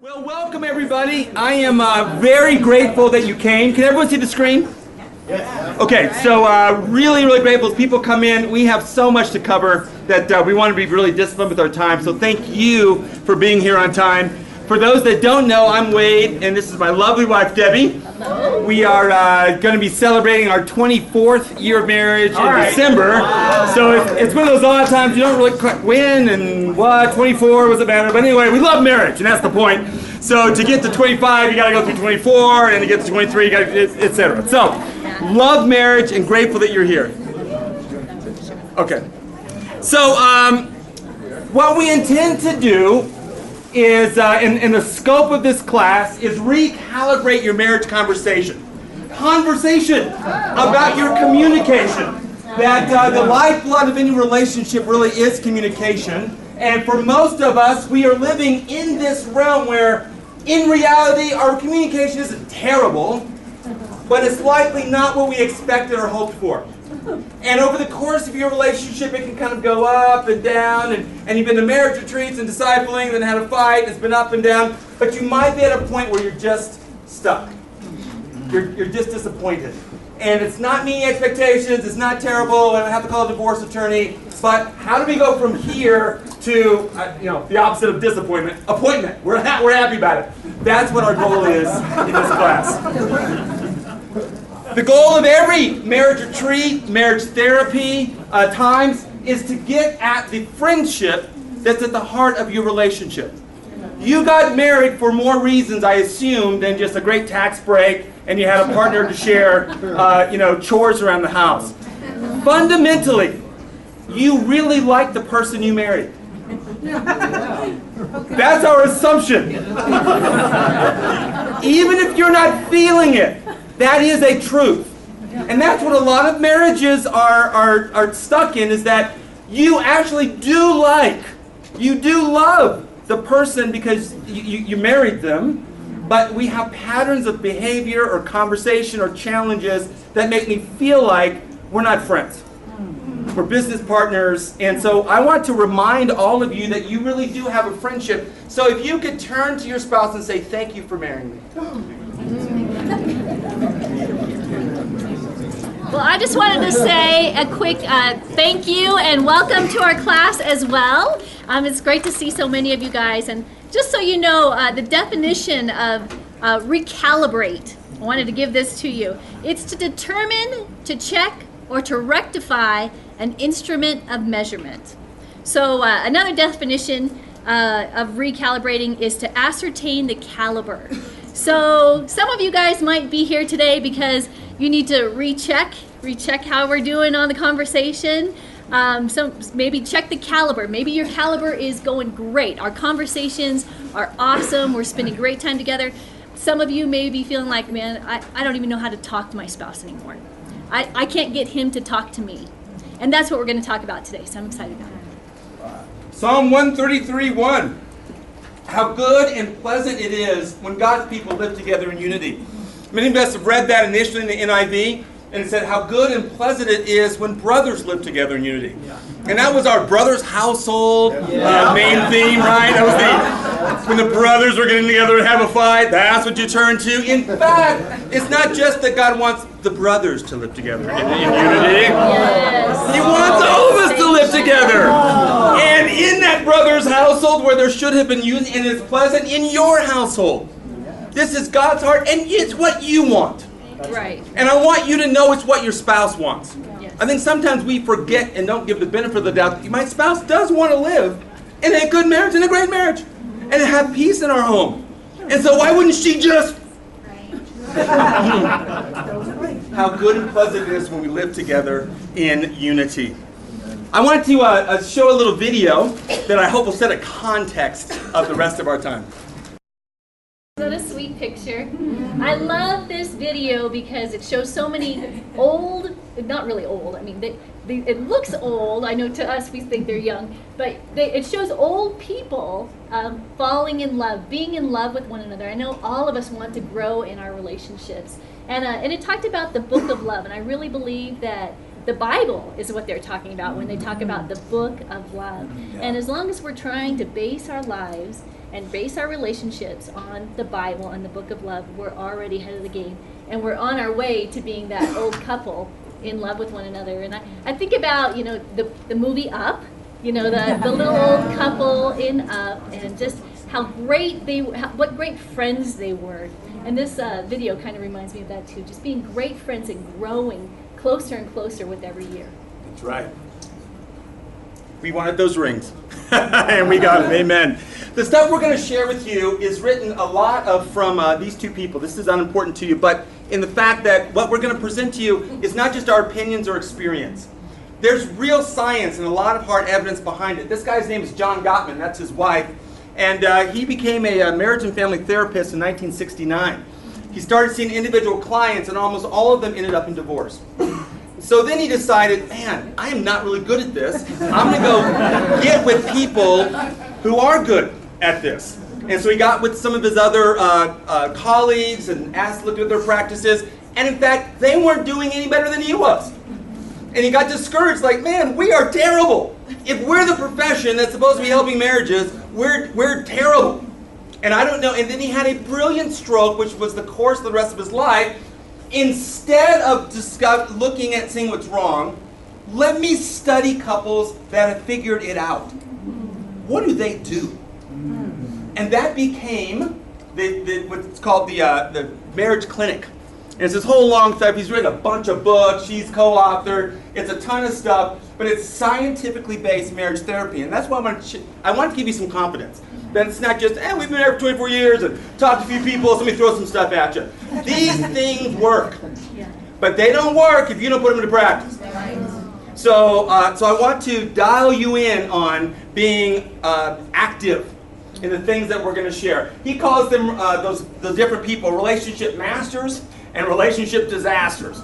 Well, welcome everybody. I am very grateful that you came. Can everyone see the screen? Yes. Okay, so really grateful as people come in. We have so much to cover that we want to be really disciplined with our time. So thank you for being here on time. For those that don't know, I'm Wade, and this is my lovely wife, Debbie. Hello. We are going to be celebrating our 24th year of marriage in December. Wow. So it's one of those odd times you don't really quite win and what, 24, was it matter? But anyway, we love marriage, and that's the point. So to get to 25, you got to go through 24, and to get to 23, you got to, etc. So, love marriage and grateful that you're here. Okay. So, what we intend to do is, in the scope of this class, is recalibrate your marriage conversation. Conversation about your communication. That the lifeblood of any relationship really is communication. And for most of us, we are living in this realm where, in reality, our communication isn't terrible, but it's likely not what we expected or hoped for. And over the course of your relationship, it can kind of go up and down, and you've been to marriage retreats and discipling, then had a fight, and it's been up and down, but you might be at a point where you're just stuck. You're just disappointed. And it's not meeting expectations, it's not terrible, and I have to call a divorce attorney, but how do we go from here to, the opposite of disappointment? Appointment. We're happy about it. That's what our goal is in this class. The goal of every marriage retreat, marriage therapy times is to get at the friendship that's at the heart of your relationship. You got married for more reasons, I assume, than just a great tax break and you had a partner to share, chores around the house. Fundamentally, you really like the person you married. That's our assumption. Even if you're not feeling it, that is a truth. And that's what a lot of marriages are stuck in, is that you actually do love the person because you married them, but we have patterns of behavior or conversation or challenges that make me feel like we're not friends. We're business partners, and so I want to remind all of you that you really do have a friendship. So if you could turn to your spouse and say, "Thank you for marrying me." Well, I just wanted to say a quick thank you and welcome to our class as well. It's great to see so many of you guys. And just so you know, the definition of recalibrate, I wanted to give this to you. It's to determine, to check, or to rectify an instrument of measurement. So another definition of recalibrating is to ascertain the caliber. So some of you guys might be here today because you need to recheck how we're doing on the conversation. So maybe check the caliber. Maybe your caliber is going great. Our conversations are awesome. We're spending great time together. Some of you may be feeling like, man, I don't even know how to talk to my spouse anymore. I can't get him to talk to me. And that's what we're going to talk about today, so I'm excited about it. Psalm 133:1. How good and pleasant it is when God's people live together in unity. Many of us have read that initially in the NIV, and it said how good and pleasant it is when brothers live together in unity. And that was our brother's household main theme, right? That was when the brothers were getting together and have a fight, that's what you turn to. In fact, it's not just that God wants the brothers to live together in unity. Yes. He wants all of us to live together. And in that brother's household where there should have been unity, and it's pleasant in your household. This is God's heart, and it's what you want. Right. And I want you to know it's what your spouse wants. Yes. I think sometimes we forget and don't give the benefit of the doubt that my spouse does want to live in a good marriage, in a great marriage, and have peace in our home. And so why wouldn't she just... How good and pleasant it is when we live together in unity. I want to show a little video that I hope will set a context of the rest of our time. Isn't that a sweet picture? I love this video because it shows so many old, not really old, I mean, it looks old. I know to us we think they're young, but it shows old people falling in love, being in love with one another. I know all of us want to grow in our relationships. And it talked about the book of love, and I really believe that the Bible is what they're talking about when they talk about the book of love. And as long as we're trying to base our lives and base our relationships on the Bible and the book of love, we're already ahead of the game. And we're on our way to being that old couple in love with one another. And I think about, you know, the movie Up, you know, the little old couple in Up, and just how great what great friends they were. And this video kind of reminds me of that too, just being great friends and growing closer and closer with every year. That's right. We wanted those rings, and we got them. Amen. The stuff we're going to share with you is written a lot of from these two people. This is unimportant to you, but in the fact that what we're going to present to you is not just our opinions or experience. There's real science and a lot of hard evidence behind it. This guy's name is John Gottman. That's his wife. And he became a marriage and family therapist in 1969. He started seeing individual clients, and almost all of them ended up in divorce. So then he decided, man, I am not really good at this. I'm going to go get with people who are good at this. And so he got with some of his other colleagues and looked at their practices. And in fact, they weren't doing any better than he was. And he got discouraged, like, man, we are terrible. If we're the profession that's supposed to be helping marriages, we're terrible. And I don't know. And then he had a brilliant stroke, which was the course of the rest of his life. Instead of looking at seeing what's wrong, let me study couples that have figured it out. What do they do? And that became what's called the marriage clinic. And it's this whole long stuff. He's written a bunch of books. She's co-authored. It's a ton of stuff, but it's scientifically based marriage therapy. And that's why I want to give you some confidence. That it's not just, we've been married for 24 years and talked to a few people, so let me throw some stuff at you. These things work. But they don't work if you don't put them into practice. So I want to dial you in on being active in the things that we're going to share. He calls them, those different people, relationship masters and relationship disasters.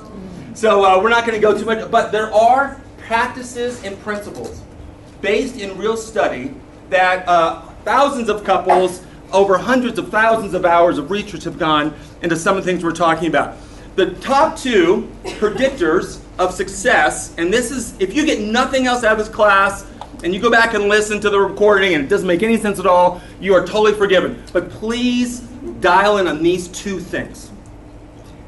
So we're not going to go too much, but there are practices and principles based in real study that thousands of couples, over hundreds of thousands of hours of research have gone into some of the things we're talking about. The top two predictors of success, and this is, if you get nothing else out of this class, and you go back and listen to the recording and it doesn't make any sense at all, you are totally forgiven. But please dial in on these two things.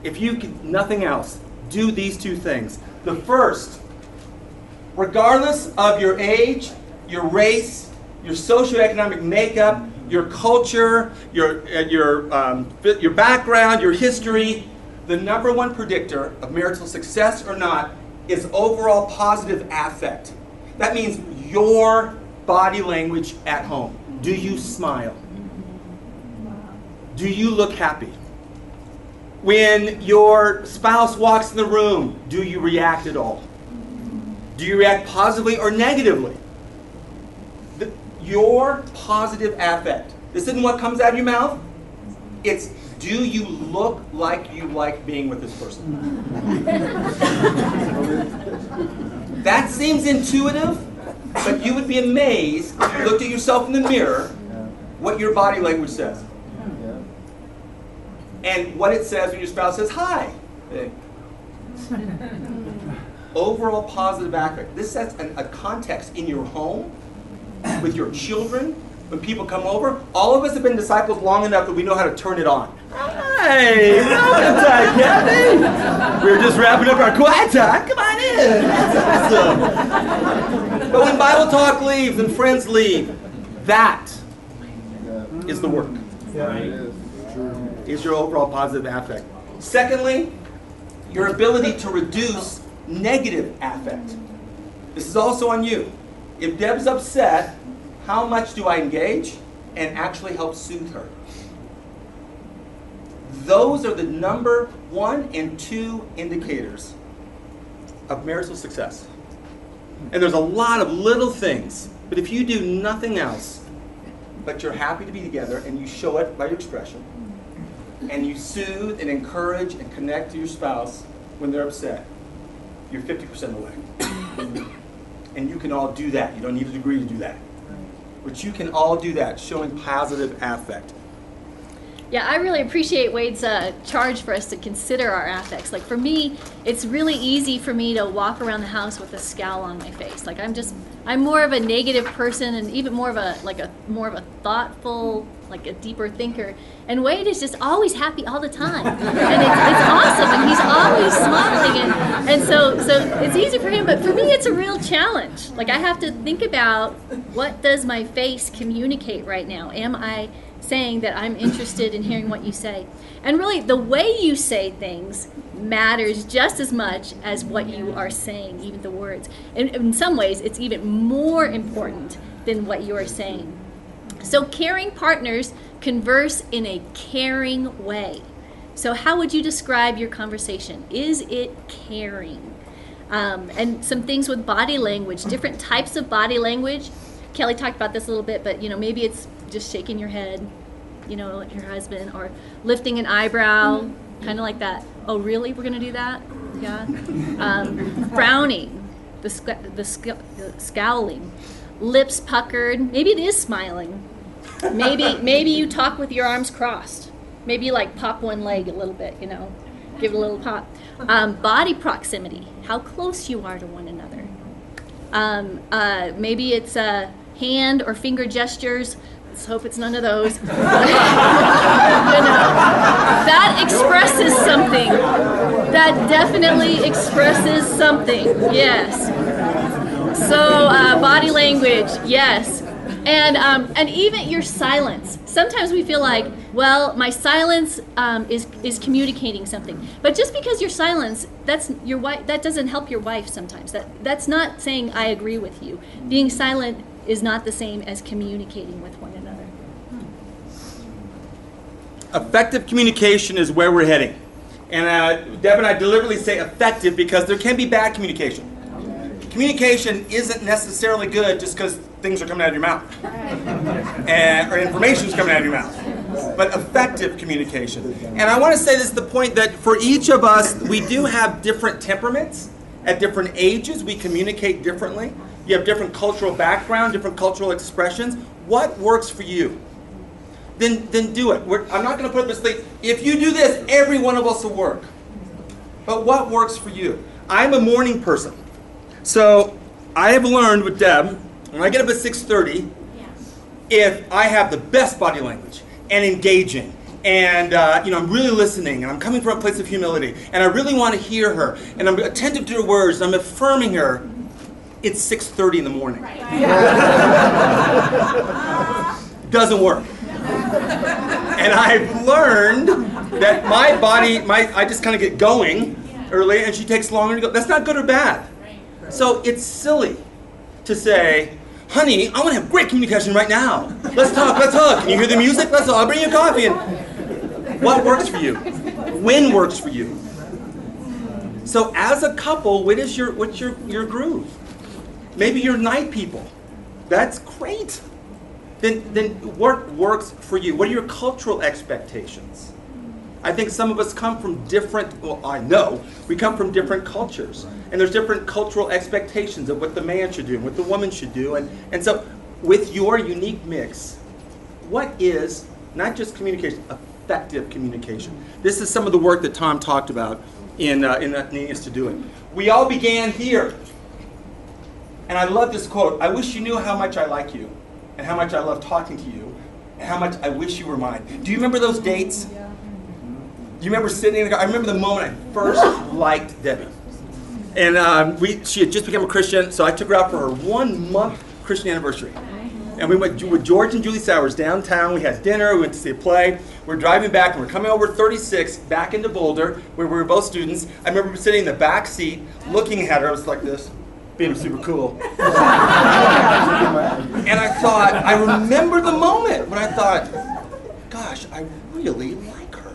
If you get nothing else, do these two things. The first, regardless of your age, your race, your socioeconomic makeup, your culture, your background, your history, the number one predictor of marital success or not is overall positive affect. That means your body language at home. Do you smile? Do you look happy? When your spouse walks in the room, do you react at all? Do you react positively or negatively? Your positive affect. This isn't what comes out of your mouth. It's, do you look like you like being with this person? That seems intuitive, but you would be amazed if you looked at yourself in the mirror what your body language says. And what it says when your spouse says, hi. Overall positive affect. This sets a context in your home, with your children, when people come over. All of us have been disciples long enough that we know how to turn it on. Hey, welcome time, Kathy. We're just wrapping up our quiet time. Come on in. That's awesome. But when Bible talk leaves and friends leave, that is the work. Is your overall positive affect. Secondly, your ability to reduce negative affect. This is also on you. If Deb's upset, how much do I engage and actually help soothe her? Those are the number 1 and 2 indicators of marital success. And there's a lot of little things, but if you do nothing else, but you're happy to be together and you show it by your expression, and you soothe and encourage and connect to your spouse when they're upset, you're 50% of the way. And you can all do that. You don't need a degree to do that. But you can all do that, showing positive affect. Yeah, I really appreciate Wade's charge for us to consider our affects. Like for me, it's really easy for me to walk around the house with a scowl on my face. Like I'm more of a negative person, and even more of a more of a thoughtful, like a deeper thinker. And Wade is just always happy all the time, and it's awesome, and he's always smiling, and so it's easy for him. But for me, it's a real challenge. Like I have to think about, what does my face communicate right now? Am I saying that I'm interested in hearing what you say? And really, the way you say things matters just as much as what you are saying, even the words. And in some ways, it's even more important than what you are saying. So caring partners converse in a caring way. So how would you describe your conversation? Is it caring? And some things with body language, different types of body language. Kelly talked about this a little bit, but maybe it's just shaking your head, like your husband, or lifting an eyebrow, kind of like that. Oh, really? We're going to do that? Yeah. Frowning, the scowling, lips puckered. Maybe it is smiling. Maybe you talk with your arms crossed. Maybe you like pop one leg a little bit, give it a little pop. Body proximity, how close you are to one another. Maybe it's hand or finger gestures. Let's hope it's none of those. That expresses something. That definitely expresses something. Yes. So body language, yes. And even your silence. Sometimes we feel like, well, my silence is communicating something. But just because you're silent, that's your wife. That doesn't help your wife sometimes. That's not saying I agree with you. Being silent is not the same as communicating with one another. Effective communication is where we're heading. And Deb and I deliberately say effective because there can be bad communication. Communication isn't necessarily good just because things are coming out of your mouth. Or information is coming out of your mouth. But effective communication. And I want to say this, the point that for each of us, we do have different temperaments. At different ages, we communicate differently. You have different cultural background, different cultural expressions. What works for you? Then do it. I'm not going to put up this thing. If you do this, every one of us will work. But what works for you? I'm a morning person. So I have learned with Deb, when I get up at 6:30, if I have the best body language and engaging, and I'm really listening, and I'm coming from a place of humility, and I really want to hear her, and I'm attentive to her words, and I'm affirming her, it's 6:30 in the morning. Doesn't work. And I've learned that my body, I just kind of get going early, and she takes longer to go. That's not good or bad. So it's silly to say, honey, I want to have great communication right now. Let's talk. Can you hear the music? Let's talk. I'll bring you coffee. And what works for you? When works for you? So as a couple, what's your groove? Maybe you're night people. That's great. Then what works for you? What are your cultural expectations? I think some of us come from different, I know, we come from different cultures. And there's different cultural expectations of what the man should do and what the woman should do. And so with your unique mix, what is, not just communication, effective communication? This is some of the work that Tom talked about in needing us to do it. We all began here. And I love this quote. I wish you knew how much I like you and how much I love talking to you and how much I wish you were mine. Do you remember those dates? Do you remember sitting in the car? I remember the moment I first liked Debbie. And she had just become a Christian, so I took her out for her 1 month Christian anniversary. And we went with George and Julie Sowers downtown. We had dinner, we went to see a play. We're driving back, and we're coming over 36 back into Boulder, where we were both students. I remember sitting in the back seat, looking at her. I was like this, being super cool. And I thought, I remember the moment when I thought, gosh, I really like her.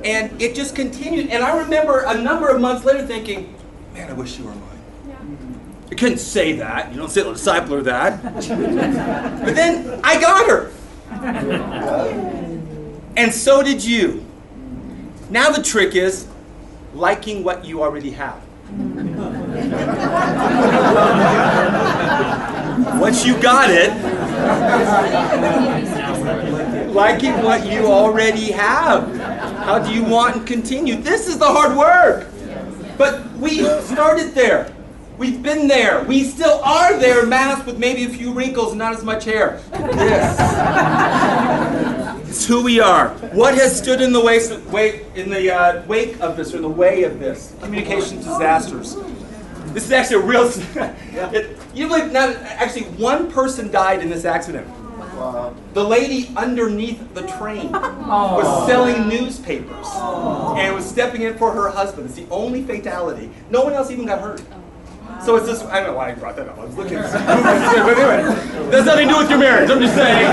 And it just continued. And I remember a number of months later thinking, man, I wish you were mine. I couldn't say that. You don't say to a discipler that. But then I got her. And so did you. Now the trick is liking what you already have. Once you got it, Liking what you already have. How do you want and continue? This is the hard work. But we started there. We've been there. We still are there, masked with maybe a few wrinkles and not as much hair. This. It's who we are. What has stood in the wake of this, or in the way of this? Communication disasters. This is actually a real. You believe not? Actually, one person died in this accident. Wow. The lady underneath the train was selling newspapers and was stepping in for her husband. It's the only fatality. No one else even got hurt. So it's this. I don't know why I brought that up. I was looking at but anyway, that's nothing to do with your marriage. I'm just saying.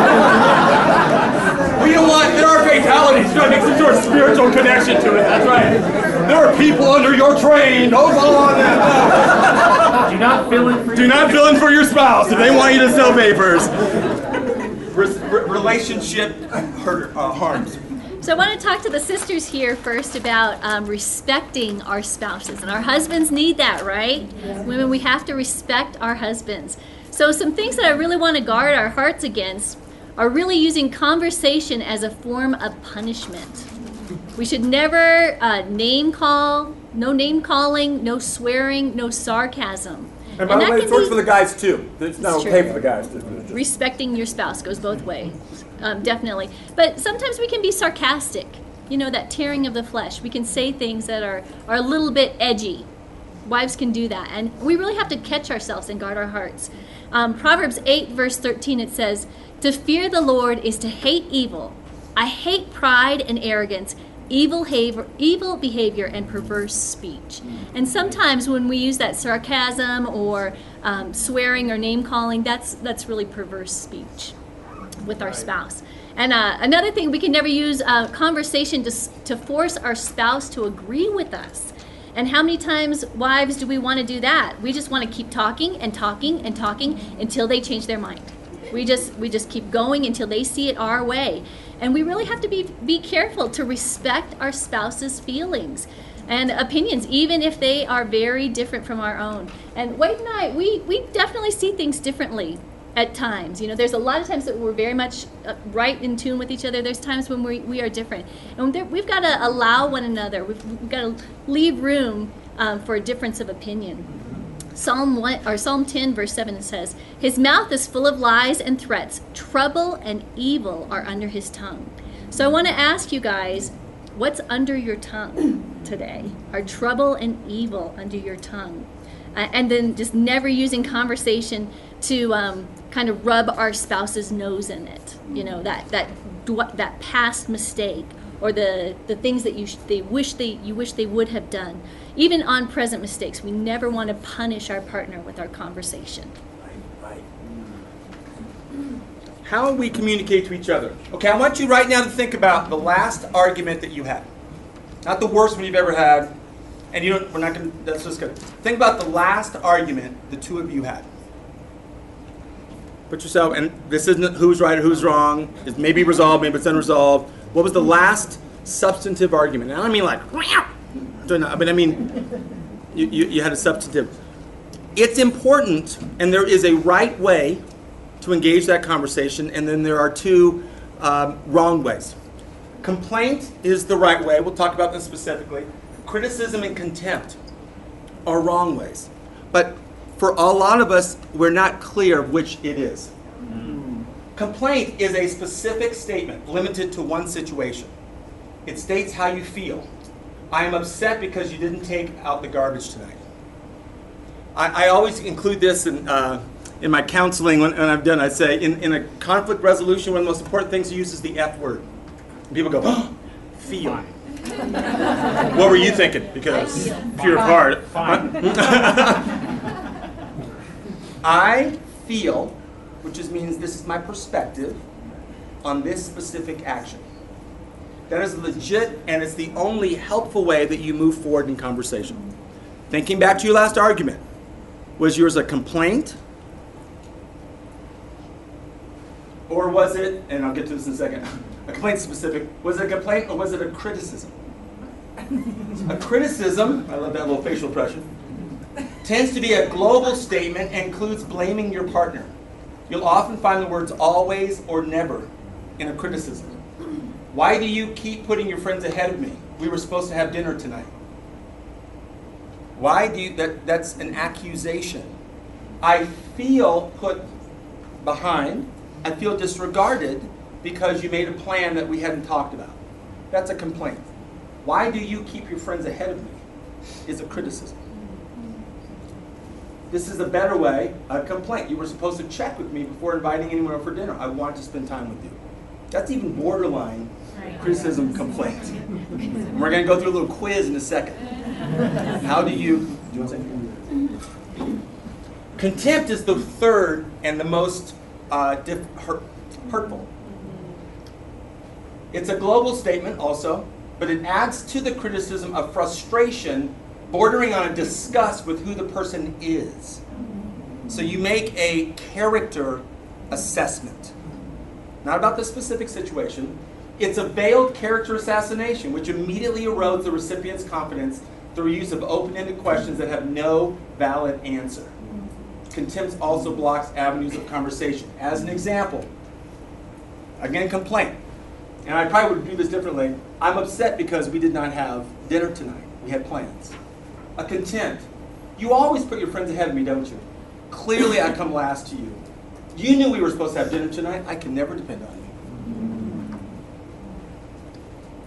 We don't want. There are fatalities. Try to make some sort of spiritual connection to it. That's right. There are people under your train. Hold on. Do not fill in for. Do not fill in for your spouse if they want you to sell papers. Relationship harms. So I want to talk to the sisters here first about respecting our spouses. And our husbands need that, right? Yeah. Women, we have to respect our husbands. So some things that I really want to guard our hearts against are really using conversation as a form of punishment. We should never name call, no name calling, no swearing, no sarcasm. And by the way, it works for the guys too. It's not okay for the guys to do it. Respecting your spouse goes both ways, definitely. But sometimes we can be sarcastic. You know, that tearing of the flesh. We can say things that are a little bit edgy. Wives can do that. And we really have to catch ourselves and guard our hearts. Proverbs 8, verse 13, it says, "To fear the Lord is to hate evil. I hate pride and arrogance, evil behavior, and perverse speech." And sometimes when we use that sarcasm or swearing or name calling, that's really perverse speech with our spouse. And another thing, we can never use conversation to force our spouse to agree with us. And how many times, wives, do we want to do that? We just want to keep talking and talking and talking until they change their mind. We just keep going until they see it our way. And we really have to be careful to respect our spouse's feelings and opinions, even if they are very different from our own. And Wade and I, we definitely see things differently at times. You know, there's a lot of times that we're very much right in tune with each other. There's times when we are different. And we've got to allow one another. We've got to leave room for a difference of opinion. Psalm 10, verse 7 says, "His mouth is full of lies and threats. Trouble and evil are under his tongue." So I want to ask you guys, what's under your tongue today? Are trouble and evil under your tongue? And then just never using conversation to kind of rub our spouse's nose in it. You know, that past mistake or the things that you wish they would have done. Even on present mistakes, we never want to punish our partner with our conversation. Right. How we communicate to each other. Okay, I want you right now to think about the last argument that you had. Not the worst one you've ever had. And that's just good. Think about the last argument the two of you had. Put yourself, and this isn't who's right or who's wrong. It may be resolved, maybe it's unresolved. What was the last substantive argument? And I don't mean like, I mean, you had a substantive. It's important, and there is a right way to engage that conversation, and then there are two wrong ways. Complaint is the right way. We'll talk about this specifically. Criticism and contempt are wrong ways. But for a lot of us, we're not clear of which it is. Complaint is a specific statement limited to one situation. It states how you feel. I am upset because you didn't take out the garbage tonight. I always include this in my counseling when I've done. I say in a conflict resolution, one of the most important things to use is the F word. And people go, oh, feel. What were you thinking? Because pure of heart. I feel, which just means this is my perspective on this specific action. That is legit, and it's the only helpful way that you move forward in conversation. Thinking back to your last argument, was yours a complaint? Or was it, and I'll get to this in a second, a complaint specific, was it a complaint or was it a criticism? A criticism, I love that little facial expression, tends to be a global statement and includes blaming your partner. You'll often find the words always or never in a criticism. Why do you keep putting your friends ahead of me? We were supposed to have dinner tonight. Why do you, that's an accusation. I feel put behind. I feel disregarded because you made a plan that we hadn't talked about. That's a complaint. Why do you keep your friends ahead of me? Is a criticism. This is a better way, a complaint. You were supposed to check with me before inviting anyone over for dinner. I want to spend time with you. That's even borderline criticism complaint. And we're going to go through a little quiz in a second. How do you want to say anything? Contempt is the third and the most hurtful. It's a global statement also, but it adds to the criticism of frustration bordering on a disgust with who the person is. So you make a character assessment. Not about the specific situation. It's a veiled character assassination, which immediately erodes the recipient's confidence through use of open-ended questions that have no valid answer. Contempt also blocks avenues of conversation. As an example, again, complaint. And I probably would do this differently. I'm upset because we did not have dinner tonight. We had plans. A contempt. You always put your friends ahead of me, don't you? Clearly I come last to you. You knew we were supposed to have dinner tonight. I can never depend on you.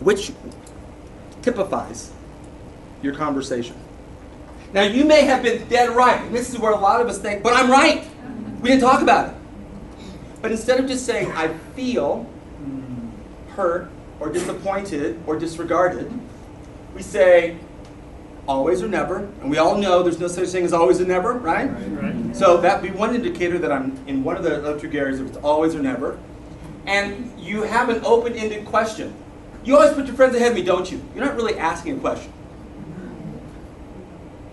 Which typifies your conversation. Now you may have been dead right. And this is where a lot of us think, but I'm right. We didn't talk about it. But instead of just saying, I feel hurt or disappointed or disregarded, we say, always or never. And we all know there's no such thing as always or never, right? Right. So that would be one indicator that I'm in one of the other two areas if it's always or never. And you have an open-ended question. You always put your friends ahead of me, don't you? You're not really asking a question.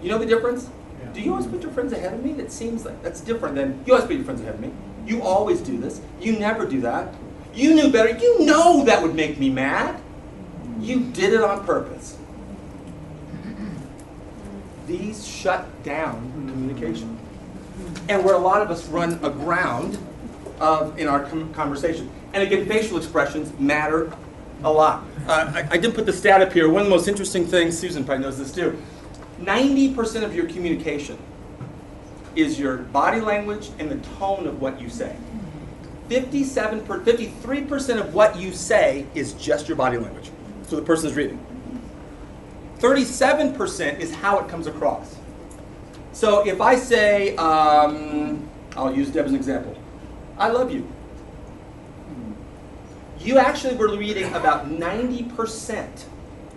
You know the difference? Yeah. Do you always put your friends ahead of me? It seems like that's different than you always put your friends ahead of me. You always do this. You never do that. You knew better. You know that would make me mad. You did it on purpose. These shut down communication. And where a lot of us run aground in our conversation. And again, facial expressions matter a lot. I did put the stat up here. One of the most interesting things, Susan probably knows this too, 90% of your communication is your body language and the tone of what you say. 53% of what you say is just your body language. So the person is reading. 37% is how it comes across. So if I say, I'll use Deb as an example, I love you. You actually were reading about 90%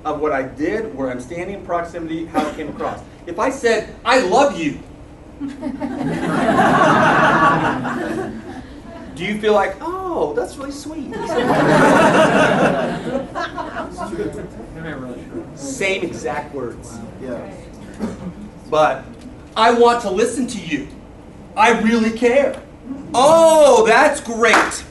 of what I did, where I'm standing in proximity, how it came across. If I said, I love you, do you feel like, oh, that's really sweet? Same exact words. Yeah. But I want to listen to you. I really care. Oh, that's great.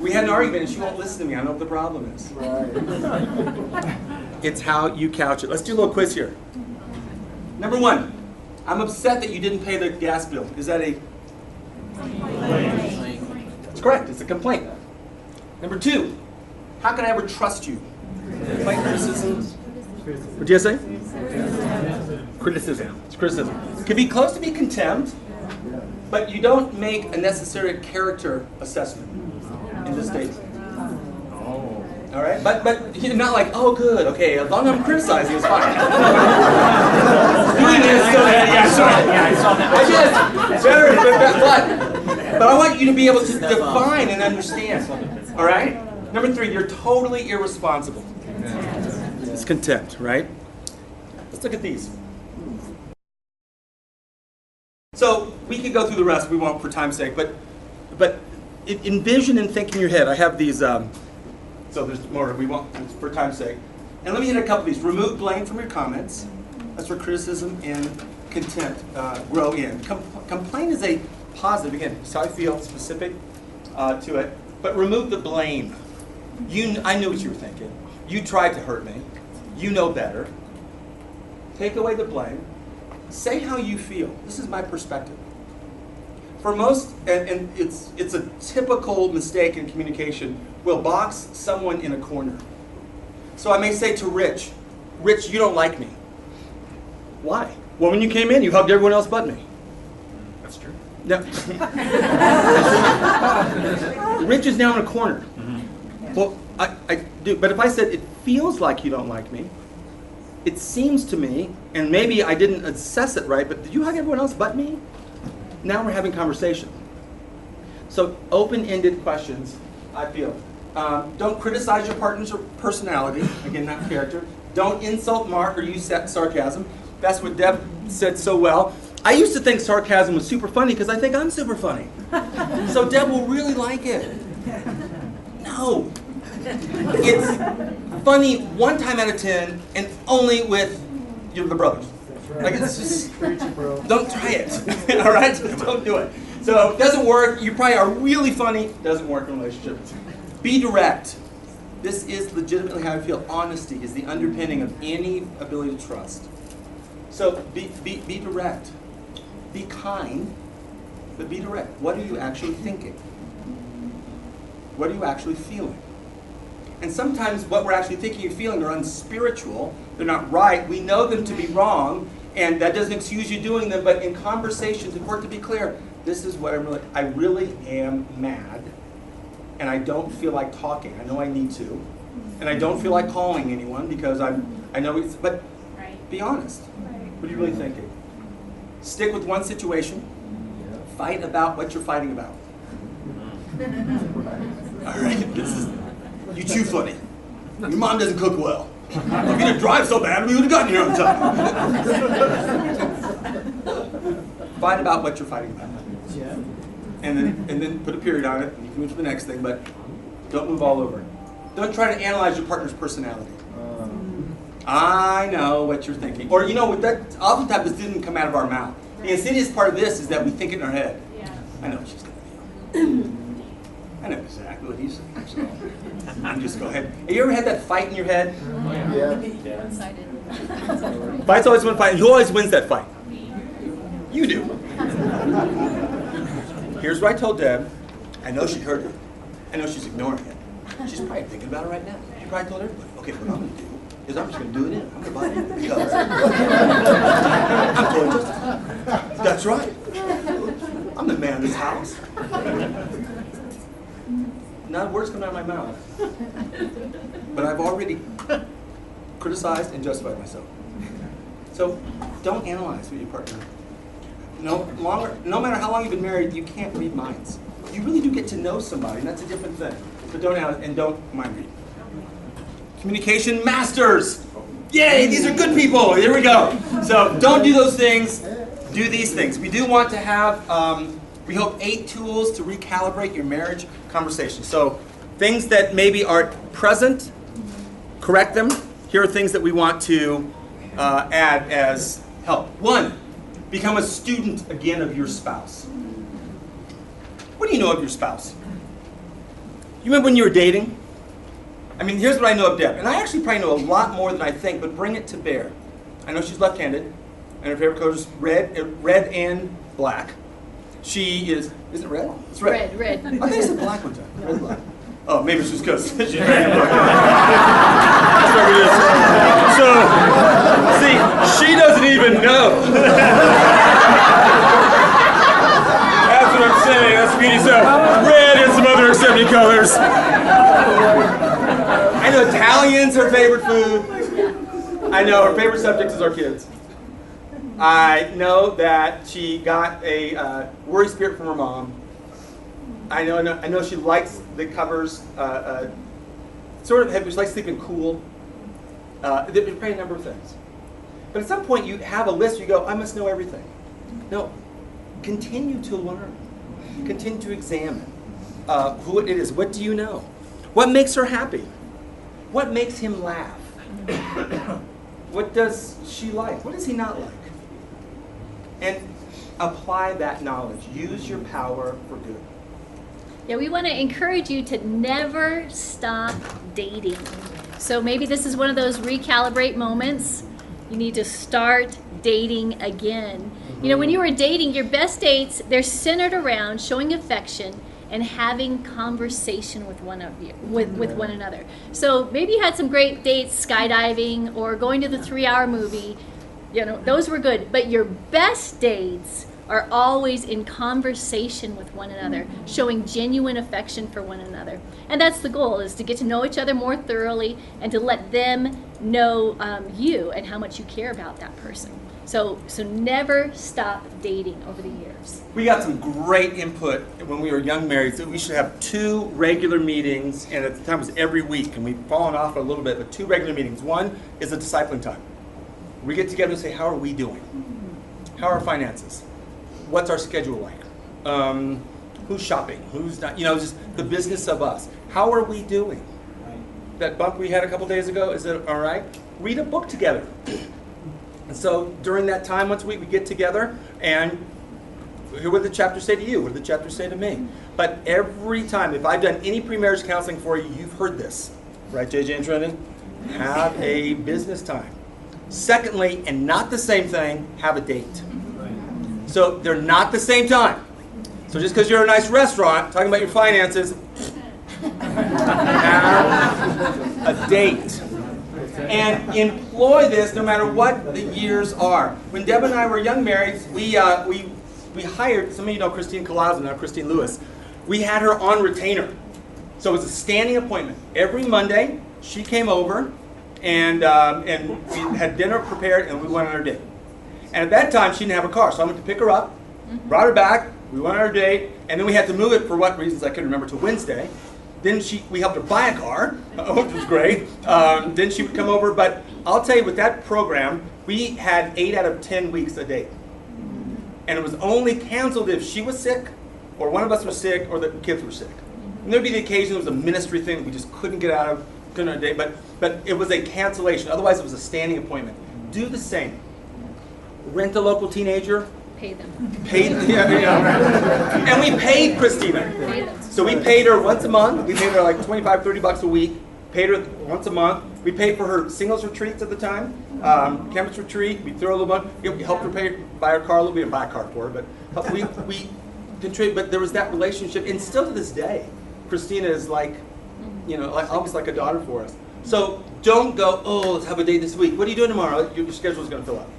We had an argument and she won't listen to me. I know what the problem is. Right. It's how you couch it. Let's do a little quiz here. Number one, I'm upset that you didn't pay the gas bill. Is that a complaint? That's correct. It's a complaint. Number two, how can I ever trust you? Complaint, criticism. What do you say? Criticism. It's criticism. It could be close to be contempt, but you don't make a necessary character assessment in this statement. All right, but you're not like, oh, good, okay, as long as I'm criticizing, it's fine. Doing this, so yeah, sorry. Yeah, I saw that. I did. Better, but I want you to be able to define and understand. All right. Number three, you're totally irresponsible. It's contempt, right? Let's look at these. So we could go through the rest. We won't for time's sake, but envision and think in your head. I have these. So there's more, we won't, for time's sake. And let me hit a couple of these. Remove blame from your comments. That's where criticism and contempt grow in. Complaint is a positive, again, it's how I feel, specific to it. But remove the blame. I knew what you were thinking. You tried to hurt me. You know better. Take away the blame. Say how you feel. This is my perspective. for most, and it's a typical mistake in communication, we'll box someone in a corner. So I may say to Rich, Rich, you don't like me. Why? Well, when you came in, you hugged everyone else but me. That's true. No. Rich is now in a corner. Well, I do, but if I said, it feels like you don't like me, it seems to me, and maybe I didn't assess it right, but did you hug everyone else but me? Now we're having conversation. So open-ended questions, I feel. Don't criticize your partner's personality, again, not character. Don't insult Mark or use sarcasm. That's what Deb said so well. I used to think sarcasm was super funny because I think I'm super funny. So Deb will really like it. No. It's funny 1 time out of 10 and only with the brothers. Like, it's just, don't try it. All right? Don't do it. So it doesn't work. You probably are really funny. Doesn't work in relationships. Be direct. This is legitimately how I feel. Honesty is the underpinning of any ability to trust. So be direct. Be kind, but be direct. What are you actually thinking? What are you actually feeling? And sometimes what we're actually thinking and feeling are unspiritual. They're not right. We know them to be wrong, and that doesn't excuse you doing them. But in conversations, it's important to be clear. This is what I really am mad, and I don't feel like talking. I know I need to, and I don't feel like calling anyone because I know it's. But be honest. What are you really thinking? Stick with one situation. Fight about what you're fighting about. All right, you too funny. Your mom doesn't cook well. If you didn't drive so bad, we would have gotten here on time. Fight about what you're fighting about. And then put a period on it, and you can move to the next thing, but don't move all over it. Don't try to analyze your partner's personality. I know what you're thinking. Or, that oftentimes this didn't come out of our mouth. The insidious part of this is that we think it in our head. I know what she's going to feel. I know exactly what he's thinking. So I'm just go ahead. Have you ever had that fight in your head? One-sided. Fights always win a fight. Who always wins that fight? You do. Here's what I told Deb. I know she heard it. I know she's ignoring it. She's probably thinking about it right now. She probably told everybody, okay, what I'm going to do is I'm just going to do it in. I'm going to buy it because I'm totally justified. That's right. I'm the man of this house. Not a word's coming out of my mouth. But I've already criticized and justified myself. So don't analyze with your partner. No matter how long you've been married, you can't read minds. You really do get to know somebody, and that's a different thing. But don't mind reading. Communication masters. Yay, these are good people. Here we go. So don't do those things. Do these things. We do want to have, we hope, 8 tools to recalibrate your marriage conversation. So things that maybe aren't present, correct them. Here are things that we want to add as help. 1, become a student again of your spouse. What do you know of your spouse? You remember when you were dating? I mean, here's what I know of Deb. And I actually probably know a lot more than I think, but bring it to bear. I know she's left-handed, and her favorite color is red and black. She is it red? It's red. Red. I think it's black one time. Red and black. Oh, maybe it's just because she's red and black. So, see, she doesn't even know. That's what I'm saying. That's beauty. So, red and some other accepted colors. I know Italian's her favorite food. I know her favorite subject is our kids. I know that she got a worry spirit from her mom. I know she likes the covers, sort of heavy. She likes sleeping cool. There's probably a number of things. But at some point you have a list, you go, I must know everything. No, continue to learn. Continue to examine who it is. What do you know? What makes her happy? What makes him laugh? What does she like? What does he not like? And apply that knowledge. Use your power for good. Yeah, we want to encourage you to never stop dating. So maybe this is one of those recalibrate moments. You need to start dating again. You know, when you were dating, your best dates, they're centered around showing affection and having conversation with one another. So maybe you had some great dates, skydiving or going to the 3-hour movie. You know, those were good. But your best dates are always in conversation with one another, showing genuine affection for one another. And that's the goal, is to get to know each other more thoroughly and to let them know you and how much you care about that person. So never stop dating over the years. We got some great input when we were young married, so we should have 2 regular meetings, and at the time it was every week, and we've fallen off a little bit, but 2 regular meetings. One is a discipling time. We get together and say, how are we doing? How are our finances? What's our schedule like? Who's shopping? Who's not? You know, just the business of us. How are we doing? That bump we had a couple days ago, is it all right? Read a book together. And so during that time, once a week, we get together and what did the chapter say to you? What did the chapter say to me? But every time, if I've done any pre-marriage counseling for you, you've heard this. Right, JJ and Trenton? Have a business time. Secondly, and not the same thing, have a date. So they're not the same time. So just because you're at a nice restaurant, talking about your finances, have a date. And employ this no matter what the years are. When Deb and I were young married, we hired, some of you know Christine Colazzo, now Christine Lewis. We had her on retainer. So it was a standing appointment. Every Monday, she came over and we had dinner prepared and we went on our date. And at that time, she didn't have a car, so I went to pick her up, brought her back, we went on our date, and then we had to move it for what reasons I couldn't remember till Wednesday. Then we helped her buy a car, which was great. Then she would come over, but I'll tell you, with that program, we had 8 out of 10 weeks a date. And it was only canceled if she was sick, or one of us was sick, or the kids were sick. And there'd be the occasion it was a ministry thing we just couldn't get out of, couldn't on a date, but it was a cancellation. Otherwise, it was a standing appointment. Do the same. Rent a local teenager. Pay them. And we paid Christina. Pay them. So we paid her once a month. We paid her like $25, $30 a week. Paid her once a month. We paid for her singles retreats at the time. Campus retreat. We threw a little money. We helped her buy her car a little bit. We didn't buy a car for her, but we contributed. But there was that relationship, and still to this day, Christina is like, like almost like a daughter for us. So don't go, oh, let's have a date this week. What are you doing tomorrow? Your schedule is going to fill up.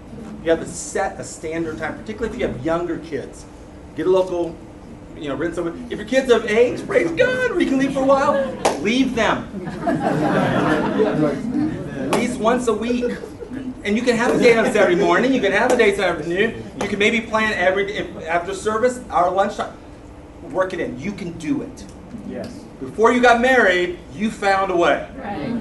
You have to set a standard time, particularly if you have younger kids. Get a local, rent someone. If your kids of age, praise God, or you can leave for a while, leave them. At least once a week. And you can have a date on Saturday morning. You can have a date Saturday afternoon. You can maybe plan after service, our lunchtime. Work it in. You can do it. Yes. Before you got married, you found a way. Right.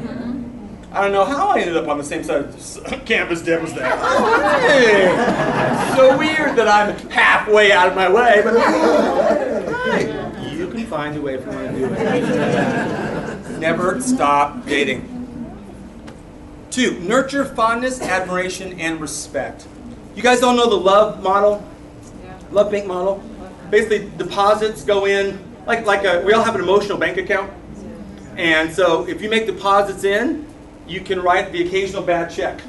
I don't know how I ended up on the same side of campus Deb was there. Oh, hey. So weird that I'm halfway out of my way, but hey, you can find a way if you want to do it. Never stop dating. 2, nurture fondness, admiration, and respect. You guys don't know the love model? Love bank model? Basically, deposits go in, we all have an emotional bank account. And so if you make deposits in, you can write the occasional bad check.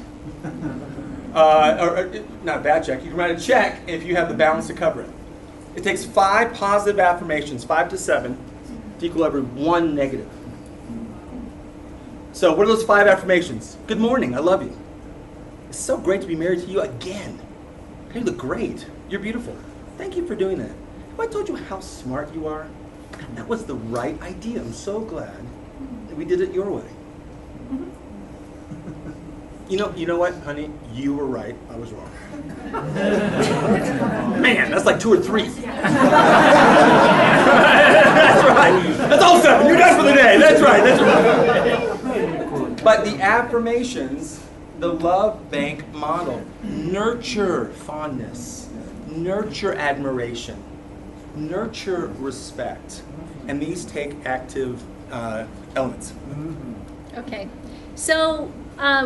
Or not a bad check, you can write a check if you have the balance to cover it. It takes 5 positive affirmations, 5 to 7, to equal every 1 negative. So what are those 5 affirmations? Good morning, I love you. It's so great to be married to you again. You look great. You're beautiful. Thank you for doing that. Have I told you how smart you are? That was the right idea. I'm so glad that we did it your way. You know what, honey? You were right. I was wrong. Man, that's like 2 or 3. That's right. That's all 7. You're done for the day. That's right. That's right. But the affirmations, the love bank model, nurture fondness, nurture admiration, nurture respect, and these take active elements. Okay, so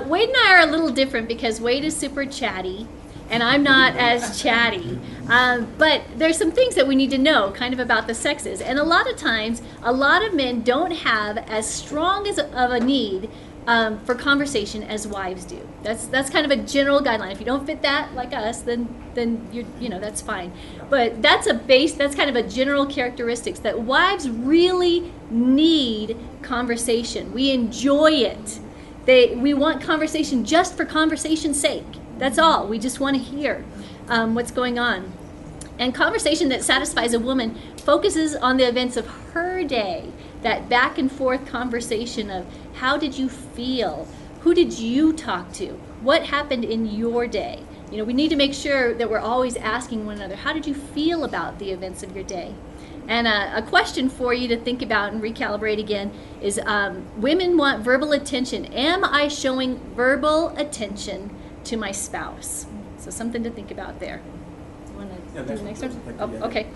Wade and I are a little different because Wade is super chatty and I'm not as chatty. But there's some things that we need to know kind of about the sexes. And a lot of times, a lot of men don't have as strong of a need for conversation as wives do. That's kind of a general guideline. If you don't fit that like us, then that's fine. But that's kind of a general characteristics that wives really need conversation. We enjoy it. We want conversation just for conversation's sake. That's all. We just want to hear what's going on. And conversation that satisfies a woman focuses on the events of her day. That back and forth conversation of how did you feel? Who did you talk to? What happened in your day? We need to make sure that we're always asking one another, how did you feel about the events of your day? And a question for you to think about and recalibrate again is women want verbal attention. Am I showing verbal attention to my spouse? So something to think about there. You want to do the next one? Oh, okay.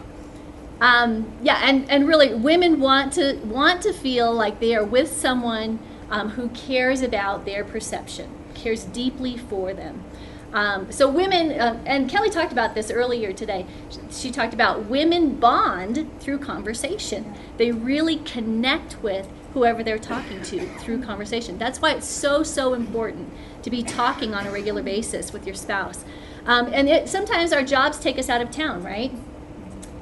And really, women want to feel like they are with someone who cares about their perception, cares deeply for them. So women, and Kelly talked about this earlier today. She talked about women bond through conversation. They really connect with whoever they're talking to through conversation. That's why it's so important to be talking on a regular basis with your spouse. Sometimes our jobs take us out of town, right?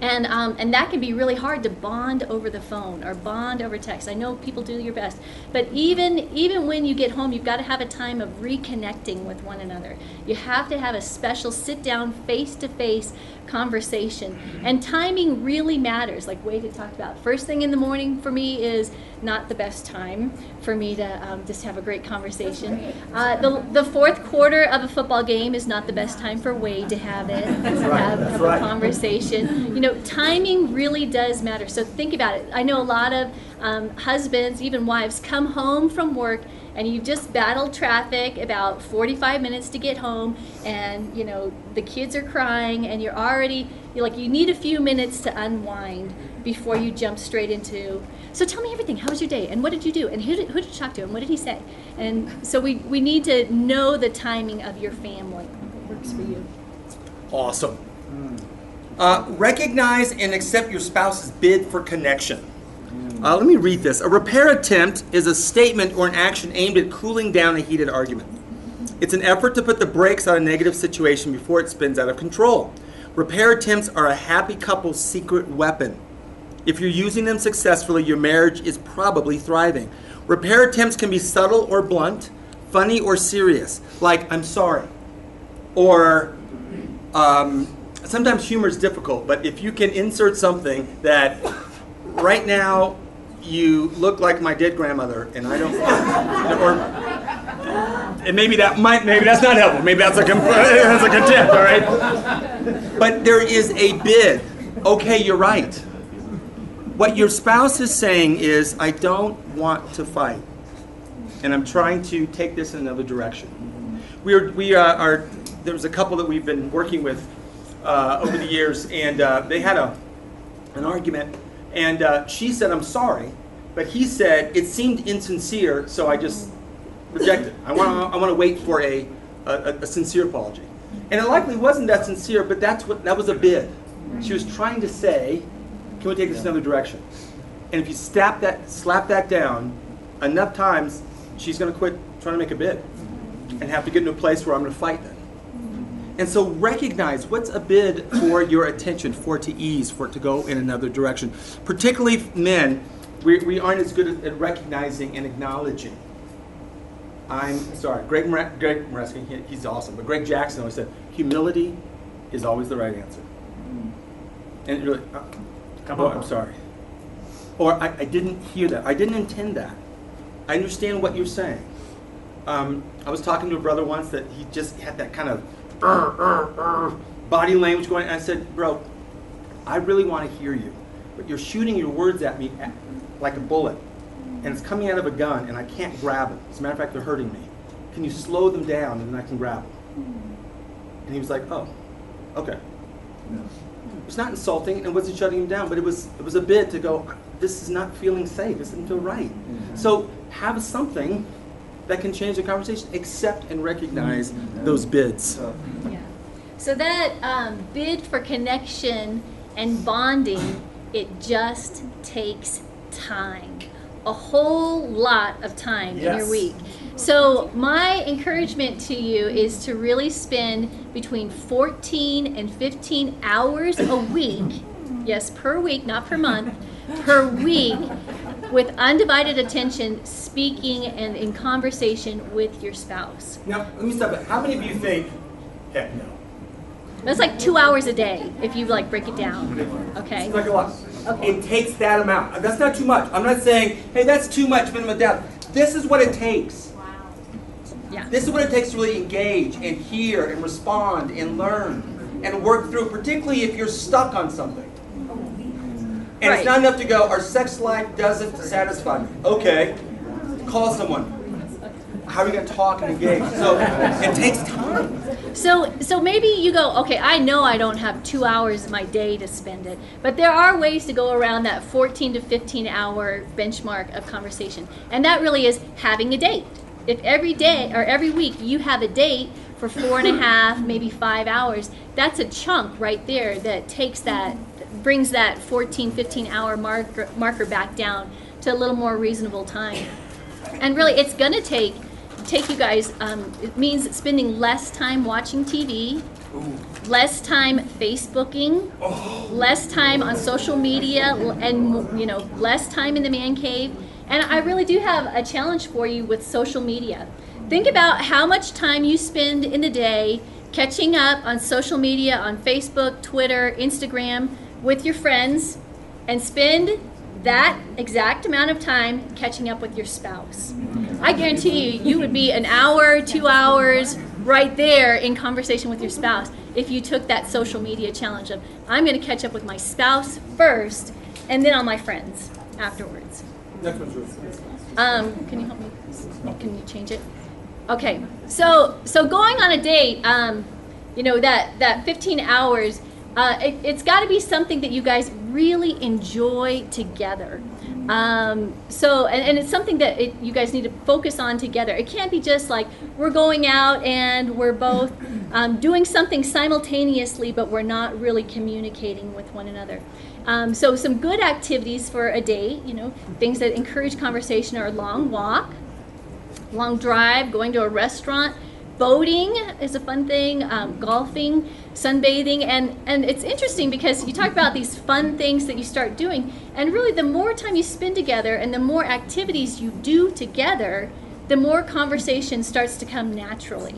And that can be really hard to bond over the phone or bond over text. I know people do your best, but even when you get home, you've got to have a time of reconnecting with one another. You have to have a special sit-down, face-to-face conversation, and timing really matters. Like Wade had talked about, first thing in the morning for me is not the best time for me to just have a great conversation. The fourth quarter of a football game is not the best time for Wade to have it, have a conversation. Timing really does matter. So think about it. I know a lot of husbands, even wives, come home from work and you've just battled traffic about 45 minutes to get home, and the kids are crying, and you're like, you need a few minutes to unwind before you jump straight into, so tell me everything. How was your day? And what did you do? And who did you talk to? And what did he say? And so we need to know the timing of your family. What works for you? Awesome. Recognize and accept your spouse's bid for connection. Let me read this. A repair attempt is a statement or an action aimed at cooling down a heated argument. It's an effort to put the brakes on a negative situation before it spins out of control. Repair attempts are a happy couple's secret weapon. If you're using them successfully, your marriage is probably thriving. Repair attempts can be subtle or blunt, funny or serious, like I'm sorry. Or sometimes humor is difficult, but if you can insert something that right now you look like my dead grandmother, and I don't, and maybe that's not helpful. Maybe that's a contempt, all right? But there is a bid. Okay, you're right. What your spouse is saying is, I don't want to fight, and I'm trying to take this in another direction. There was a couple that we've been working with over the years, and they had an argument. And she said, I'm sorry, but he said, it seemed insincere, so I just rejected it. I want to wait for a sincere apology. And it likely wasn't that sincere, but that was a bid. She was trying to say, can we take this another direction? And if you slap that down enough times, she's going to quit trying to make a bid and have to get into a place where I'm going to fight then. And so recognize what's a bid for your attention, for it to ease, for it to go in another direction. Particularly men, we aren't as good at recognizing and acknowledging. I'm sorry, Greg Moreski, he's awesome, but Greg Jackson always said, humility is always the right answer. And you're like, I'm sorry. Or I didn't hear that. I didn't intend that. I understand what you're saying. I was talking to a brother once that he just had that kind of body language going, and I said, bro, I really want to hear you, but you're shooting your words at me like a bullet, and it's coming out of a gun, and I can't grab it. As a matter of fact, they're hurting me. Can you slow them down, and then I can grab them? And he was like, oh, okay. It's not insulting, and it wasn't shutting him down, but it was a bid to go, this is not feeling safe, this doesn't feel right. So have something that can change the conversation. Accept and recognize those bids. Yeah. So that bid for connection and bonding, it just takes time. a whole lot of time in your week. So my encouragement to you is to really spend between 14 and 15 hours a week, yes, per week, not per month, per week, with undivided attention, speaking and in conversation with your spouse. Now, let me stop it. How many of you think, heck no? That's like 2 hours a day if you like break it down. Okay. It's like a lot. Okay. It takes that amount. That's not too much. I'm not saying, hey, that's too much, minimum doubt. This is what it takes. Yeah. This is what it takes to really engage and hear and respond and learn and work through, particularly if you're stuck on something. And Right. it's not enough to go, our sex life doesn't satisfy me. Okay, call someone. How are we going to talk and engage? So it takes time. So maybe you go, okay, I know I don't have 2 hours of my day to spend it, but there are ways to go around that 14 to 15 hour benchmark of conversation. And that really is having a date. If every day or every week you have a date for 4.5, maybe 5 hours, that's a chunk right there that takes that, brings that 14, 15 hour marker back down to a little more reasonable time. And really, it's going to take you guys, it means spending less time watching TV, less time Facebooking, less time on social media, and less time in the man cave. And I really do have a challenge for you with social media. Think about how much time you spend in the day catching up on social media, on Facebook, Twitter, Instagram, with your friends, and spend that exact amount of time catching up with your spouse. I guarantee you would be an hour, 2 hours right there in conversation with your spouse if you took that social media challenge of, I'm going to catch up with my spouse first and then all my friends afterwards. Next one's yours. Can you help me? Can you change it? Okay, so going on a date, that 15 hours, it's got to be something that you guys really enjoy together. And it's something that you guys need to focus on together. It can't be just like we're going out and we're both doing something simultaneously, but we're not really communicating with one another. So some good activities for a date, things that encourage conversation are a long walk, long drive, going to a restaurant. Boating is a fun thing, golfing, sunbathing, and it's interesting because you talk about these fun things that you start doing, and really the more time you spend together and the more activities you do together, the more conversation starts to come naturally.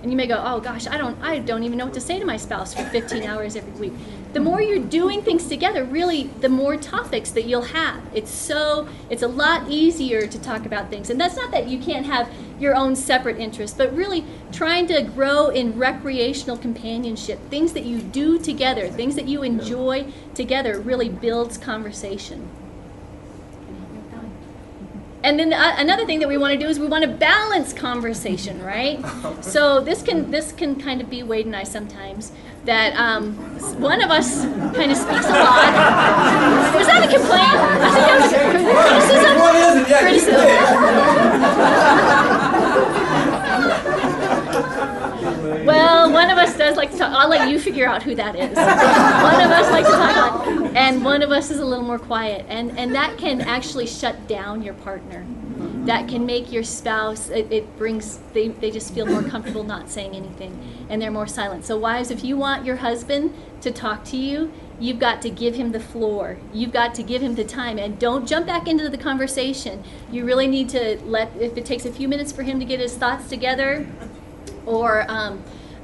And you may go, oh gosh, I don't even know what to say to my spouse for 15 hours every week. The more you're doing things together, really, the more topics that you'll have. It's a lot easier to talk about things. And that's not that you can't have your own separate interests, but really trying to grow in recreational companionship, things that you do together, things that you enjoy together really builds conversation. And then another thing that we want to do is we want to balance conversation, right? So this can kind of be Wade and I sometimes, that one of us kind of speaks a lot. Was that a complaint? I think that was a criticism? Well, one of us does like to talk. I'll let you figure out who that is. One of us likes to talk a lot, and one of us is a little more quiet. And that can actually shut down your partner. That can make your spouse, they just feel more comfortable not saying anything, and they're more silent. So wives, if you want your husband to talk to you, you've got to give him the floor. You've got to give him the time, and don't jump back into the conversation. You really need to if it takes a few minutes for him to get his thoughts together, or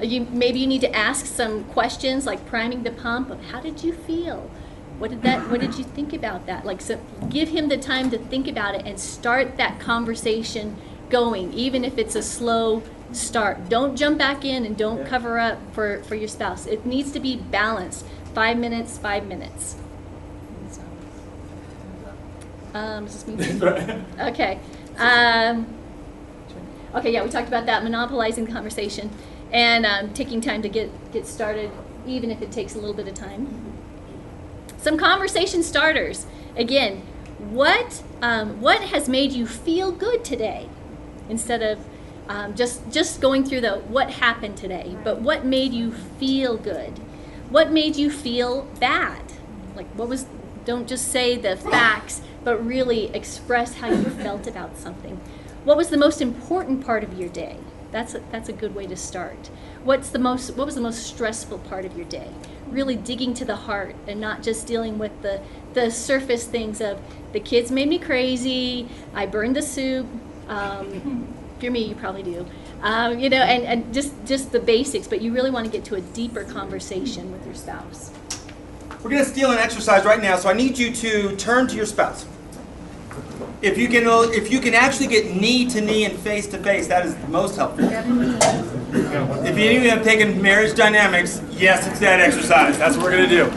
maybe you need to ask some questions like priming the pump of how did you feel? What did you think about that? So give him the time to think about it and start that conversation going, even if it's a slow start. Don't jump back in and don't cover up for your spouse. It needs to be balanced. 5 minutes, 5 minutes. Is this me? Okay. Okay, yeah, we talked about that, monopolizing the conversation and taking time to get started, even if it takes a little bit of time. Some conversation starters. Again, what has made you feel good today? Instead of just going through what happened today, but what made you feel good? What made you feel bad? Like what was Don't just say the facts, but really express how you felt about something. What was the most important part of your day? That's a good way to start. What was the most stressful part of your day? Really digging to the heart and not just dealing with the surface things of the kids made me crazy, I burned the soup. If you're me, you probably do. And just the basics, but you really want to get to a deeper conversation with your spouse. We're going to steal an exercise right now, so I need you to turn to your spouse. If you can actually get knee to knee and face to face, that is the most helpful. If any of you have taken marriage dynamics, yes, it's that exercise. That's what we're going to do.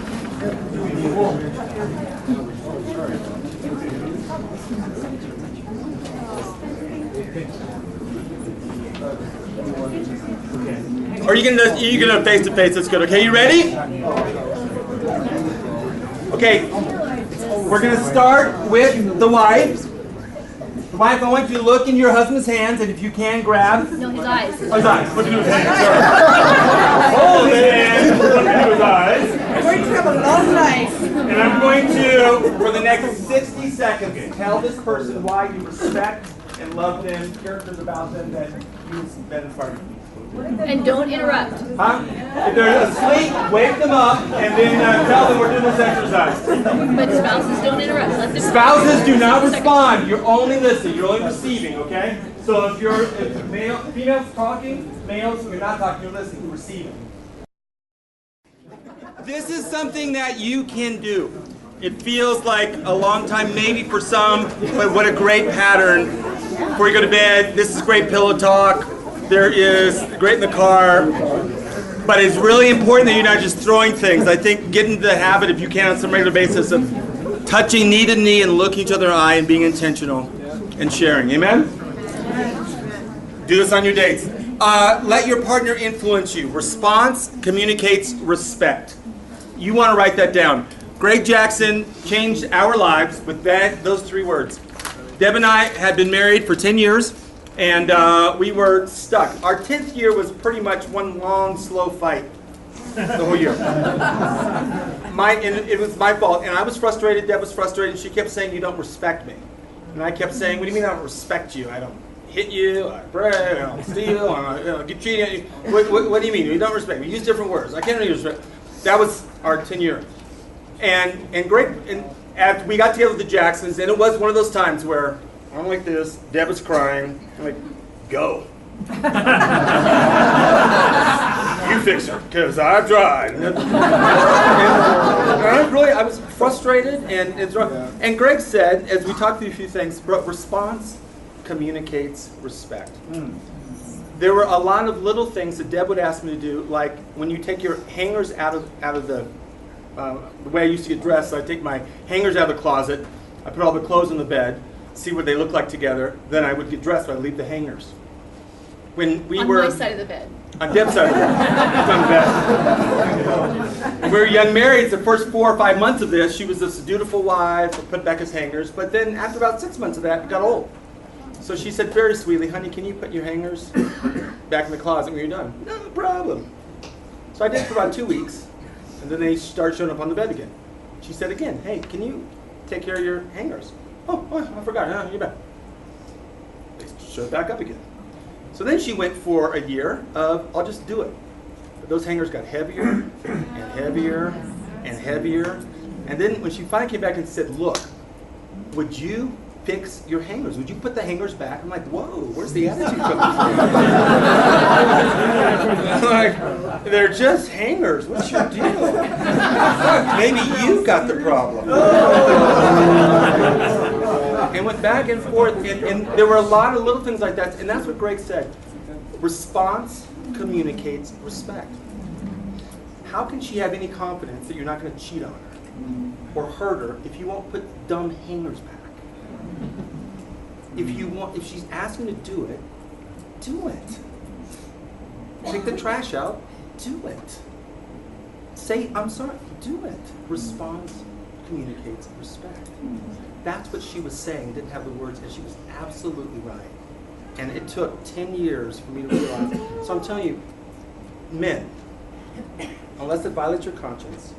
Or you can face to face. That's good. Okay, you ready? Okay, we're going to start with the wife. The wife, I want you to look in your husband's hands, and if you can, grab. No, his eyes. Oh, his eyes. Look into his hands. Hold it. Look into his eyes. We're going to have a long night. And I'm going to, for the next 60 seconds, tell this person why you respect and love them, characters about them that you've been part of. And don't interrupt. Huh? If they're asleep, wake them up and then tell them we're doing this exercise. But spouses don't interrupt. Let them Spouses do not respond. You're only listening. You're only receiving, okay? So if females talking, males, you're not talking, you're listening, you're receiving. This is something that you can do. It feels like a long time, maybe for some, but what a great pattern. Before you go to bed, this is great pillow talk. There is great in the car, but it's really important that you're not just throwing things. I think get into the habit, if you can, on some regular basis of touching knee to knee and looking each other in the eye and being intentional and sharing. Amen? Do this on your dates. Let your partner influence you. Response communicates respect. You want to write that down. Greg Jackson changed our lives with those 3 words. Deb and I had been married for 10 years. And we were stuck. Our 10th year was pretty much one long, slow fight the whole year. It was my fault, and I was frustrated, Deb was frustrated. She kept saying, you don't respect me. And I kept saying, what do you mean I don't respect you? I don't hit you, I brag, I don't steal, I don't get cheated at you. What do you mean? You don't respect me. Use different words. I can't really respect. That was our 10 year. And Greg, after we got together with the Jacksons, and it was one of those times where I'm like this, Deb is crying. I'm like, go. You fix her, because I've tried. And I was frustrated, and Greg said, as we talked through a few things, response communicates respect. There were a lot of little things that Deb would ask me to do, like when you take your hangers out of the way I used to get dressed, so I'd take my hangers out of the closet, I put all the clothes in the bed, see what they look like together, then I would get dressed, I'd leave the hangers. When we were on my side of the bed. On Deb's side of the bed. When we were young marrieds, the first 4 or 5 months of this, she was this dutiful wife, put back his hangers, but then after about 6 months of that, it got old. So she said very sweetly, honey, can you put your hangers back in the closet when you're done? No problem. So I did it for about 2 weeks, and then they started showing up on the bed again. She said again, hey, can you take care of your hangers? Oh, I forgot. No, you're back. They showed back up again. So then she went for a year of, I'll just do it. But those hangers got heavier and heavier and heavier. And then when she finally came back and said, look, would you fix your hangers? Would you put the hangers back? I'm like, whoa, where's the attitude coming from? I'm like, they're just hangers. What's your deal? Maybe you got the problem. And went back and forth, and there were a lot of little things like that, and that's what Greg said. Response communicates respect. How can she have any confidence that you're not going to cheat on her or hurt her if you won't put dumb hangers back? If she's asking to do it, do it. Take the trash out, do it. Say, I'm sorry, do it. Response communicates respect. That's what she was saying, didn't have the words, and she was absolutely right. And it took 10 years for me to realize it. So I'm telling you, men, unless it violates your conscience,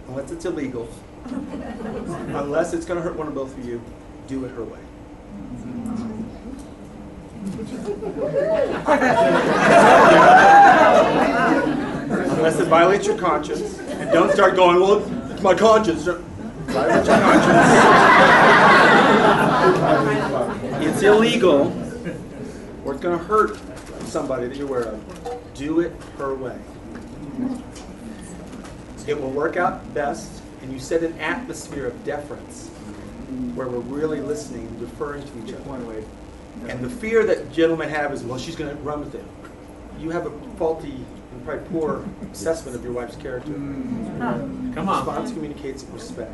unless it's illegal, Unless it's going to hurt one or both of you, do it her way. Unless it violates your conscience. And don't start going, well, it's my conscience. Violates your conscience. It's illegal, or it's going to hurt somebody that you're aware of. Do it her way. It will work out best, and you set an atmosphere of deference where we're really listening and deferring to each other. And the fear that gentlemen have is, well, she's going to run with it. You have a faulty and probably poor assessment of your wife's character. Come on. Response communicates respect.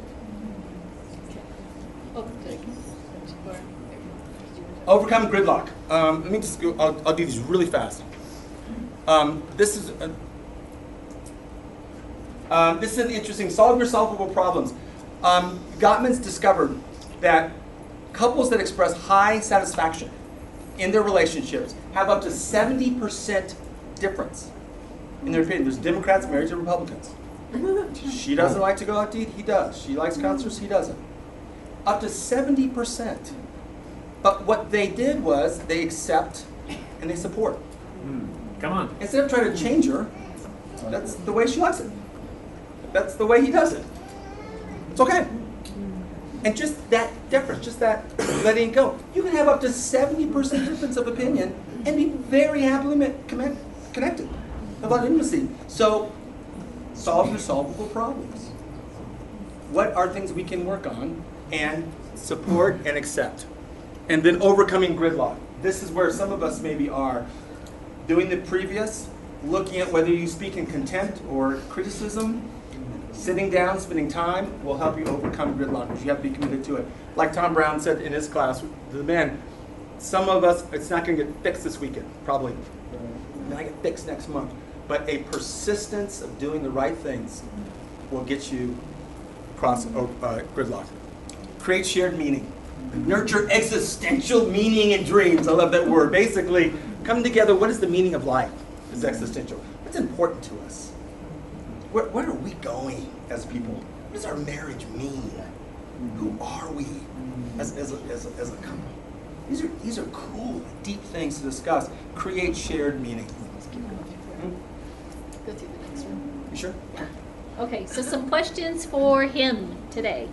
Overcome gridlock. Let me just go, I'll do these really fast. This is an interesting, solve your solvable problems. Gottman's discovered that couples that express high satisfaction in their relationships have up to 70% difference in their opinion. There's Democrats married to Republicans. She doesn't like to go out to eat, he does. She likes concerts, he doesn't. Up to 70%. But what they did was they accept and they support. Come on. Instead of trying to change her, that's the way she likes it. That's the way he does it. It's okay. And just that difference, just that letting it go. You can have up to 70% difference of opinion and be very happily connected about intimacy. So, solve your solvable problems. What are things we can work on and support and accept? And then overcoming gridlock. This is where some of us maybe are. Doing the previous, looking at whether you speak in contempt or criticism, sitting down, spending time will help you overcome gridlock, because you have to be committed to it. Like Tom Brown said in his class, the men, some of us, it's not going to get fixed this weekend, probably. It might get fixed next month. But a persistence of doing the right things will get you across gridlock. Create shared meaning. Nurture existential meaning and dreams. I love that word. Basically, come together, what is the meaning of life? It's existential. What's important to us? Where are we going as people? What does our marriage mean? Who are we as a couple? These are cool, deep things to discuss. Create shared meaning. Go through the next one. You sure? Okay, so some questions for him today.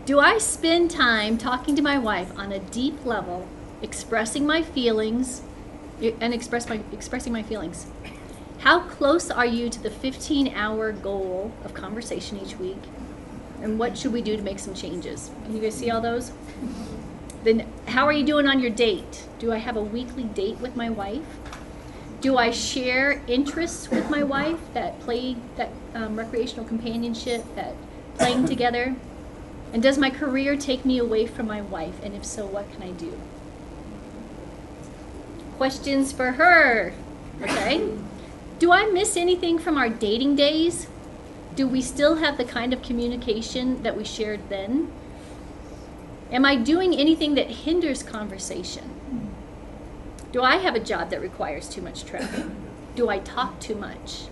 Do I spend time talking to my wife on a deep level, expressing my feelings, and expressing my feelings? How close are you to the 15-hour goal of conversation each week? And what should we do to make some changes? Can you guys see all those? Then how are you doing on your date? Do I have a weekly date with my wife? Do I share interests with my wife, that recreational companionship, that playing together? And does my career take me away from my wife? And if so, what can I do? Questions for her. Okay. Do I miss anything from our dating days? Do we still have the kind of communication that we shared then? Am I doing anything that hinders conversation? Do I have a job that requires too much travel? Do I talk too much?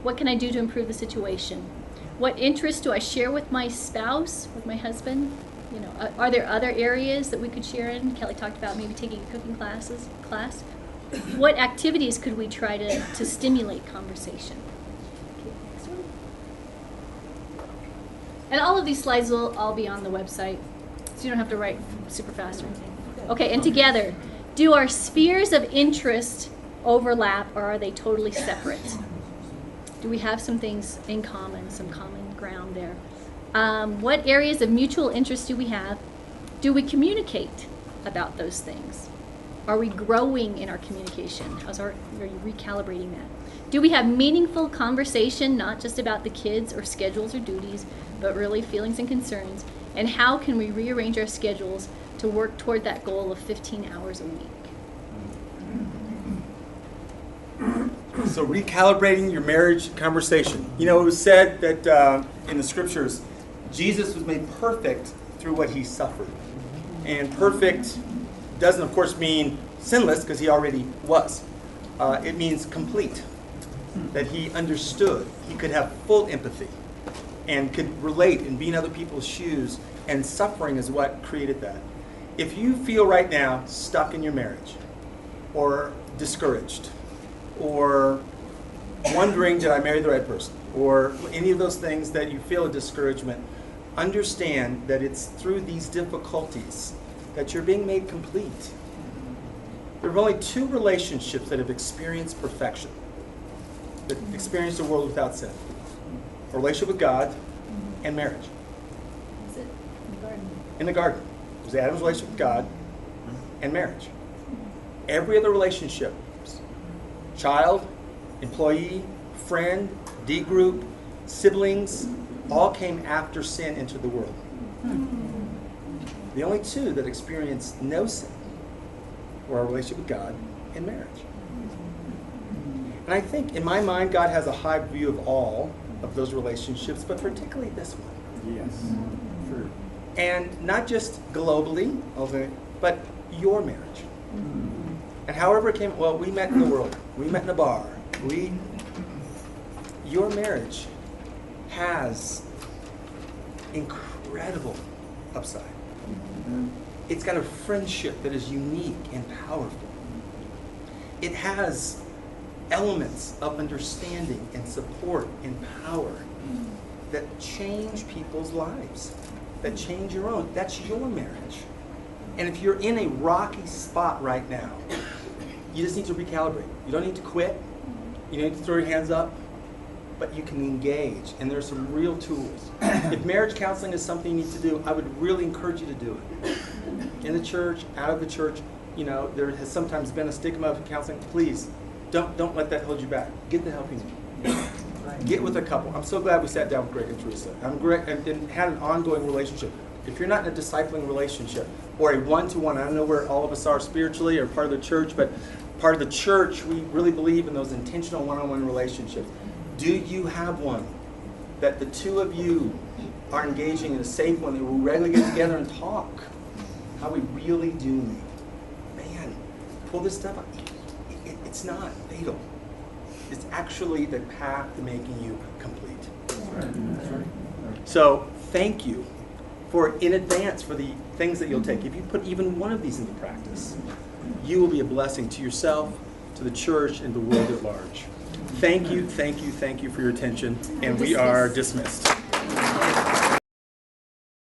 What can I do to improve the situation? What interests do I share with my spouse, with my husband? You know, are there other areas that we could share in? Kelly talked about maybe taking a cooking class. What activities could we try to stimulate conversation? Okay, next one. And all of these slides will all be on the website, so you don't have to write super fast or anything. Okay, and together, do our spheres of interest overlap, or are they totally separate? Do we have some things in common, some common ground there? What areas of mutual interest do we have? Do we communicate about those things? Are we growing in our communication? Are you recalibrating that? Do we have meaningful conversation, not just about the kids or schedules or duties, but really feelings and concerns? And how can we rearrange our schedules to work toward that goal of 15 hours a week? So recalibrating your marriage conversation. You know, it was said that in the scriptures, Jesus was made perfect through what he suffered. And perfect doesn't, of course, mean sinless, because he already was. It means complete, that he understood. He could have full empathy. and could relate and be in other people's shoes, and suffering is what created that. If you feel right now stuck in your marriage, or discouraged, or wondering, did I marry the right person, or any of those things that you feel a discouragement, understand that it's through these difficulties that you're being made complete. There are only 2 relationships that have experienced perfection, that experienced a world without sin. A relationship with God and marriage. Is it in the garden? In the garden. It was Adam's relationship with God and marriage. Every other relationship, child, employee, friend, D group, siblings, all came after sin entered the world. The only 2 that experienced no sin were our relationship with God and marriage. And I think, in my mind, God has a high view of all of those relationships, but particularly this one. Yes. True. And not just globally, but your marriage. And however it came, well, we met in the world, we met in a bar, your marriage has incredible upside. It's got a friendship that is unique and powerful. It has elements of understanding and support and power that change people's lives, that change your own. That's your marriage. And if you're in a rocky spot right now, you just need to recalibrate. You don't need to quit. You don't need to throw your hands up, but you can engage, and there's some real tools. If marriage counseling is something you need to do, I would really encourage you to do it. In the church, out of the church, there has sometimes been a stigma of counseling. Please, don't let that hold you back. Get the help you need. Get with a couple. I'm so glad we sat down with Greg and Teresa. I'm great and had an ongoing relationship. If you're not in a discipling relationship or a one-to-one, I don't know where all of us are spiritually or part of the church, but part of the church, we really believe in those intentional one-on-one relationships. Do you have one that the 2 of you are engaging in a safe one that will regularly get together and talk? How we really do need. Man, pull this stuff up. It's not fatal. It's actually the path to making you complete. That's right. So thank you in advance for the things that you'll take. If you put even one of these into practice, you will be a blessing to yourself, to the church, and the world at large. Thank you for your attention, and we are dismissed.